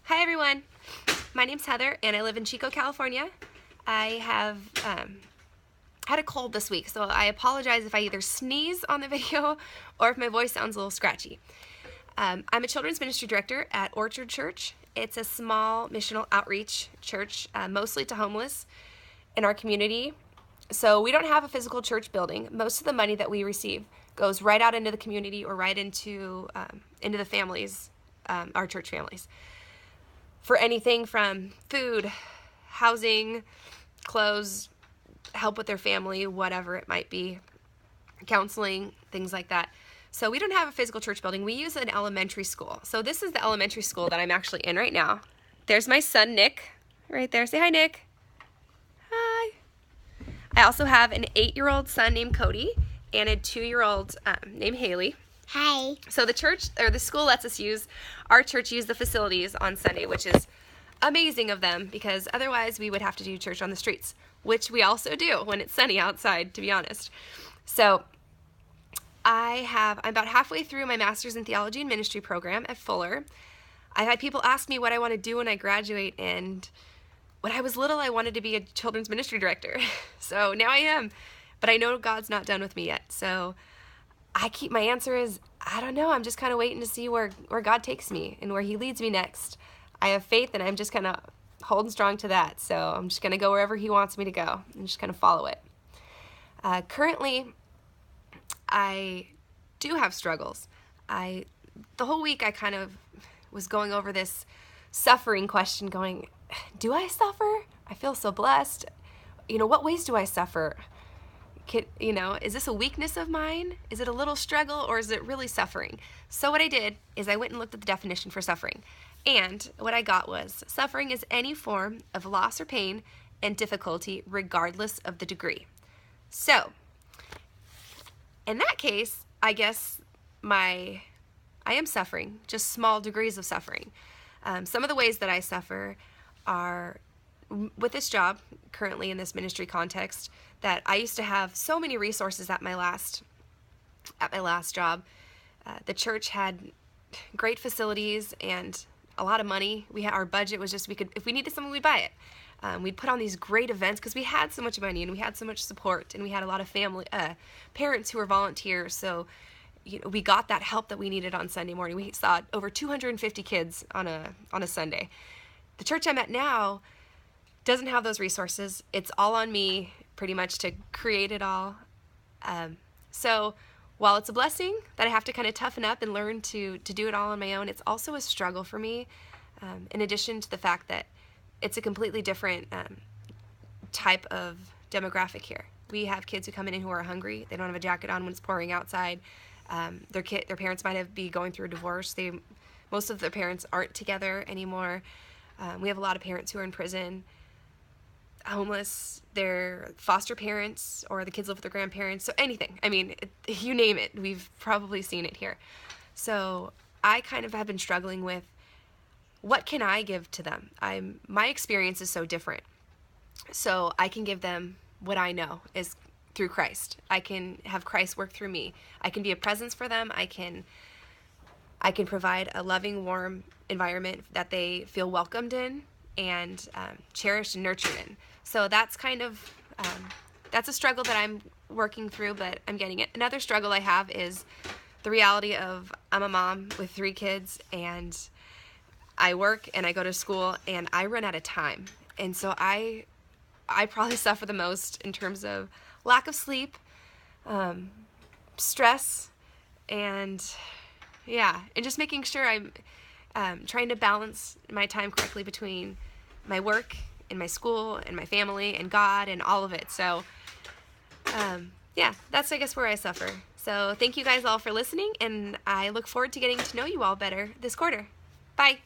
Hi everyone, my name's Heather and I live in Chico, California. I have had a cold this week, so I apologize if I either sneeze on the video or if my voice sounds a little scratchy. I'm a children's ministry director at Orchard Church. It's a small missional outreach church, mostly to homeless in our community. So we don't have a physical church building. Most of the money that we receive goes right out into the community or right into the families, our church families, for anything from food, housing, clothes, help with their family, whatever it might be, counseling, things like that. So we don't have a physical church building. We use an elementary school. So this is the elementary school that I'm actually in right now. There's my son, Nick, right there. Say hi, Nick. Hi. I also have an 8-year-old son named Cody and a 2-year-old named Haley. Hi. So the church, or the school, lets us use, our church use the facilities on Sunday, which is amazing of them because otherwise we would have to do church on the streets, which we also do when it's sunny outside, to be honest. So I'm about halfway through my Master's in Theology and Ministry program at Fuller. I've had people ask me what I want to do when I graduate, and when I was little, I wanted to be a children's ministry director. So now I am, but I know God's not done with me yet. So my answer is, I don't know. I'm just kind of waiting to see where God takes me and where he leads me next. I have faith and I'm just kind of holding strong to that. So I'm just going to go wherever he wants me to go and just kind of follow it. Currently, I do have struggles. The whole week I kind of was going over this suffering question going, do I suffer? I feel so blessed. What ways do I suffer? Is this a weakness of mine? Is it a little struggle, or is it really suffering? So what I did is I went and looked at the definition for suffering. And what I got was, suffering is any form of loss or pain and difficulty regardless of the degree. So, in that case, I guess I am suffering, just small degrees of suffering. Some of the ways that I suffer are with this job, currently in this ministry context, that I used to have so many resources at my last job. The church had great facilities and a lot of money. Our budget was just, if we needed something, we'd buy it. We'd put on these great events because we had so much money and we had so much support, and we had a lot of parents who were volunteers. So we got that help that we needed on Sunday morning. We saw over 250 kids on a Sunday. The church I'm at now doesn't have those resources. It's all on me pretty much to create it all. So while it's a blessing that I have to kind of toughen up and learn to do it all on my own, it's also a struggle for me, in addition to the fact that it's a completely different type of demographic here. We have kids who come in who are hungry. They don't have a jacket on when it's pouring outside. Their parents might be going through a divorce. Most of their parents aren't together anymore. We have a lot of parents who are in prison, homeless, they're foster parents, or the kids live with their grandparents. So anything, you name it, we've probably seen it here. So I kind of have been struggling with, what can I give to them? My experience is so different. So I can give them what I know is through Christ. I can have Christ work through me. I can be a presence for them. I can provide a loving, warm environment that they feel welcomed in and cherished and nurtured in. So that's kind of, that's a struggle that I'm working through, but I'm getting it. Another struggle I have is the reality of, I'm a mom with 3 kids, and I work and I go to school and I run out of time. And so I probably suffer the most in terms of lack of sleep, stress, and just making sure I'm trying to balance my time correctly between my work and my school and my family and God and all of it. So that's I guess where I suffer. So thank you guys all for listening, and I look forward to getting to know you all better this quarter. Bye.